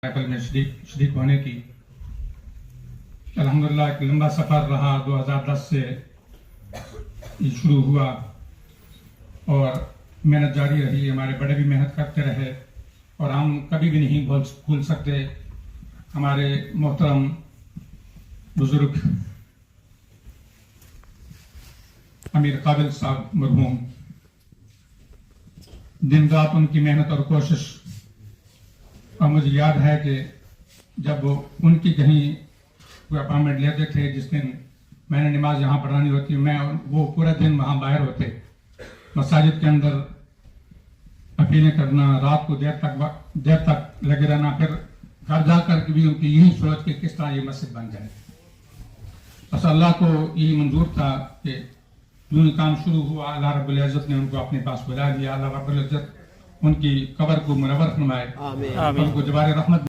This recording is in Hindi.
महफिल में शरीक होने की। अल्हम्दुलिल्लाह एक लंबा सफ़र रहा। 2010 से ये शुरू हुआ और मेहनत जारी रही। हमारे बड़े भी मेहनत करते रहे और हम कभी भी नहीं भूल सकते हमारे मोहतरम बुजुर्ग अमीर काबिल साहब मरहूम। दिन रात उनकी मेहनत और कोशिश। और मुझे याद है कि जब वो उनकी कहीं कोई अपॉइंटमेंट लेते थे, जिस दिन मैंने नमाज यहाँ पढ़ानी होती, मैं वो पूरा दिन वहाँ बाहर होते, मसाजिद के अंदर अपीलें करना, रात को देर तक लगे रहना, फिर घर जाकर के भी उनकी यही सोच कि किस तरह ये मस्जिद बन जाए। बस अल्लाह को यही मंजूर था कि जो काम शुरू हुआ, अल्लाह रब्बुल इज्जत ने उनको अपने पास बुला लिया। अल्लाह रब्बुल इज्जत उनकी कब्र को मुनव्वर फरमाए, उनको जवारे रहमत